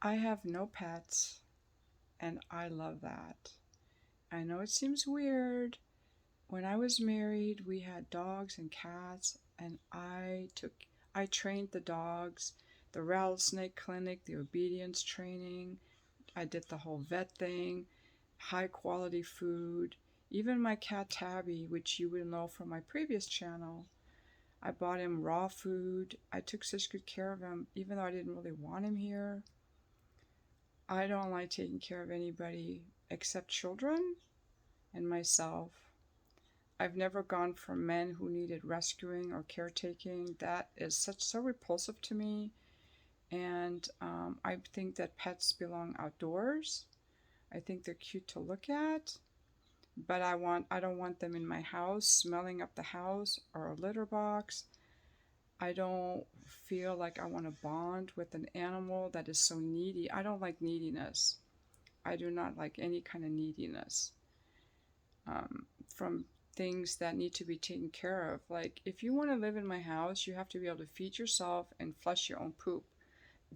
I have no pets, and I love that. I know it seems weird. When I was married, we had dogs and cats, and I trained the dogs, the rattlesnake clinic, the obedience training. I did the whole vet thing, high quality food. Even my cat Tabby, which you will know from my previous channel, I bought him raw food. I took such good care of him, even though I didn't really want him here. I don't like taking care of anybody except children and myself. I've never gone for men who needed rescuing or caretaking. That is so repulsive to me. And I think that pets belong outdoors. I think they're cute to look at, but I don't want them in my house, smelling up the house or a litter box. I don't feel like I want to bond with an animal that is so needy. I don't like neediness. I do not like any kind of neediness from things that need to be taken care of. Like, if you want to live in my house, you have to be able to feed yourself and flush your own poop.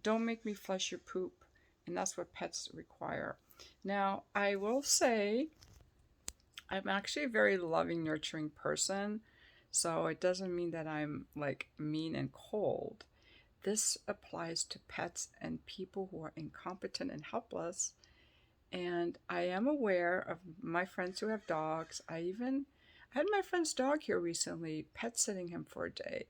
Don't make me flush your poop. And that's what pets require. Now, I will say I'm actually a very loving, nurturing person. So it doesn't mean that I'm like mean and cold. This applies to pets and people who are incompetent and helpless. And I am aware of my friends who have dogs. I had my friend's dog here recently, pet sitting him for a day.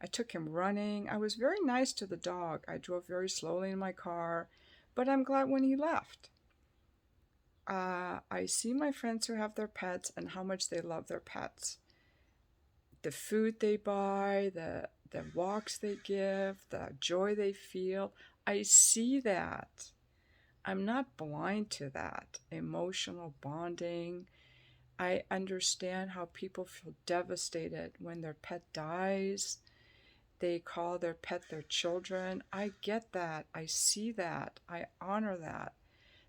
I took him running. I was very nice to the dog. I drove very slowly in my car, but I'm glad when he left. I see my friends who have their pets and how much they love their pets. The food they buy, the walks they give, the joy they feel. I see that. I'm not blind to that. Emotional bonding. I understand how people feel devastated when their pet dies. They call their pet their children. I get that. I see that. I honor that.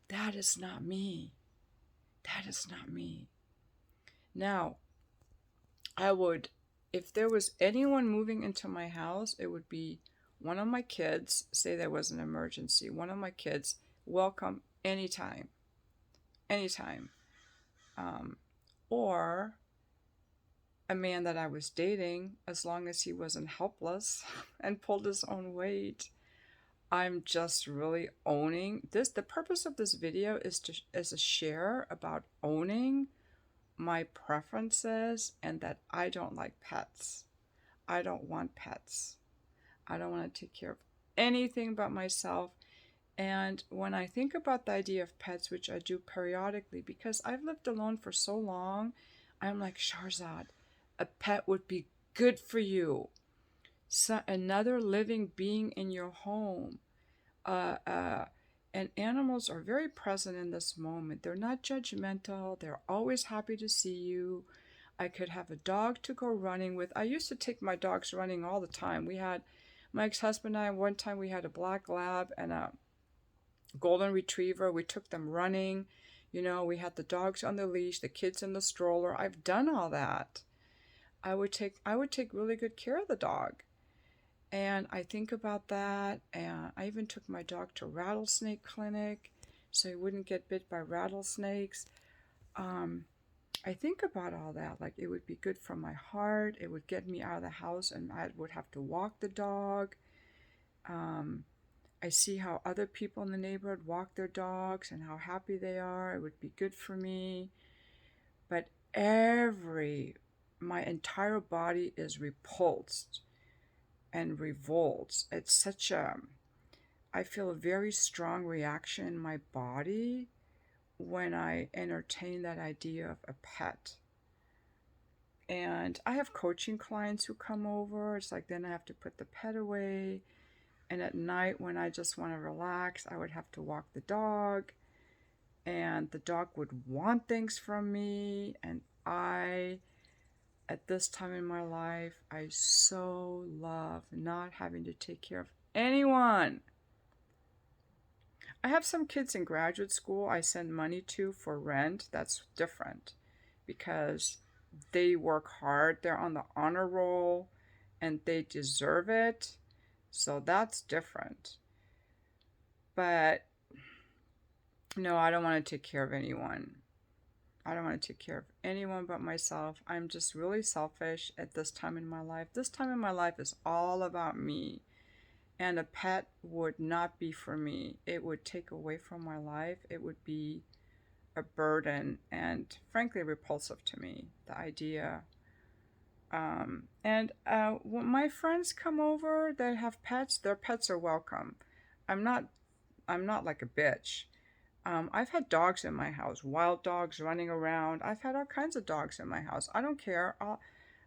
That is not me. That is not me. Now, I would, if there was anyone moving into my house, it would be one of my kids. Say there was an emergency. One of my kids, welcome anytime. Anytime. Or a man that I was dating, as long as he wasn't helpless and pulled his own weight. I'm just really owning this. The purpose of this video is a share about owning my preferences and that I don't like pets. I don't want pets. I don't want to take care of anything but myself. And when I think about the idea of pets, which I do periodically, because I've lived alone for so long, I'm like, Sharzad, a pet would be good for you. So another living being in your home. And animals are very present in this moment. They're not judgmental. They're always happy to see you. I could have a dog to go running with. I used to take my dogs running all the time. My ex-husband and I, one time we had a black lab and a golden retriever. We took them running. We had the dogs on the leash, the kids in the stroller. I've done all that. I would take really good care of the dog. And I think about that. And I even took my dog to rattlesnake clinic so he wouldn't get bit by rattlesnakes. I think about all that. Like, it would be good for my heart. It would get me out of the house and I would have to walk the dog. I see how other people in the neighborhood walk their dogs and how happy they are. It would be good for me. But my entire body is repulsed and revolts. I feel a very strong reaction in my body when I entertain that idea of a pet. And I have coaching clients who come over. It's like then I have to put the pet away. And at night when I just want to relax, I would have to walk the dog. And the dog would want things from me. And at this time in my life, I so love not having to take care of anyone. I have some kids in graduate school I send money to for rent. That's different because they work hard. They're on the honor roll and they deserve it. So that's different. But no, I don't want to take care of anyone. I don't want to take care of anyone but myself. I'm just really selfish at this time in my life. This time in my life is all about me. And a pet would not be for me. It would take away from my life. It would be a burden and frankly repulsive to me, the idea. And when my friends come over that have pets, their pets are welcome. I'm not I'm not like a bitch. I've had dogs in my house, wild dogs running around. I've had all kinds of dogs in my house. I don't care.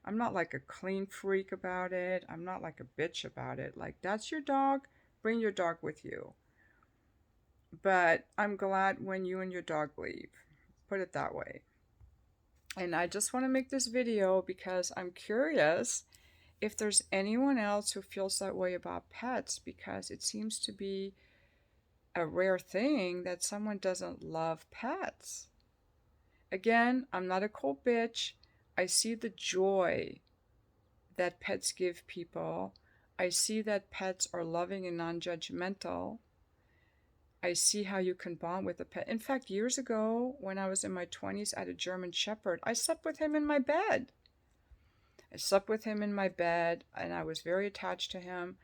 I'm not like a clean freak about it. I'm not like a bitch about it. Like, that's your dog, bring your dog with you. But I'm glad when you and your dog leave. Put it that way. And I just want to make this video because I'm curious if there's anyone else who feels that way about pets, because it seems to be a rare thing that someone doesn't love pets. Again, I'm not a cold bitch. I see the joy that pets give people. I see that pets are loving and non-judgmental. I see how you can bond with a pet. In fact, years ago, when I was in my 20s, I had a German Shepherd. I slept with him in my bed. I slept with him in my bed, and I was very attached to him.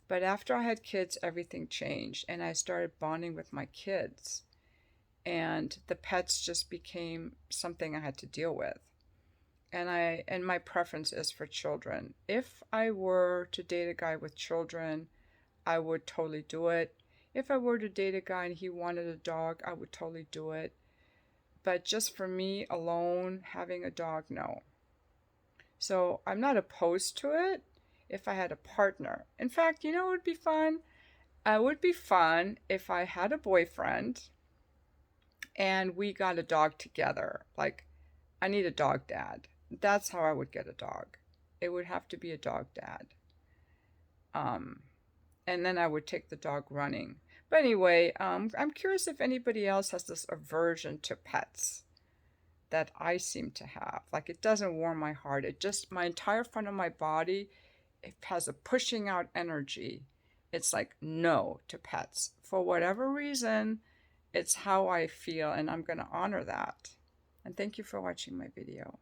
But after I had kids, everything changed, and I started bonding with my kids. And the pets just became something I had to deal with. And my preference is for children. If I were to date a guy with children, I would totally do it. If I were to date a guy and he wanted a dog, I would totally do it. But just for me alone, having a dog, no. So I'm not opposed to it if I had a partner. In fact, you know what would be fun? It would be fun if I had a boyfriend and we got a dog together. Like, I need a dog dad. That's how I would get a dog. It would have to be a dog dad. And then I would take the dog running. But anyway, I'm curious if anybody else has this aversion to pets that I seem to have. Like, it doesn't warm my heart. It just, my entire front of my body, it has a pushing out energy. It's like no to pets. For whatever reason, it's how I feel, and I'm going to honor that. And thank you for watching my video.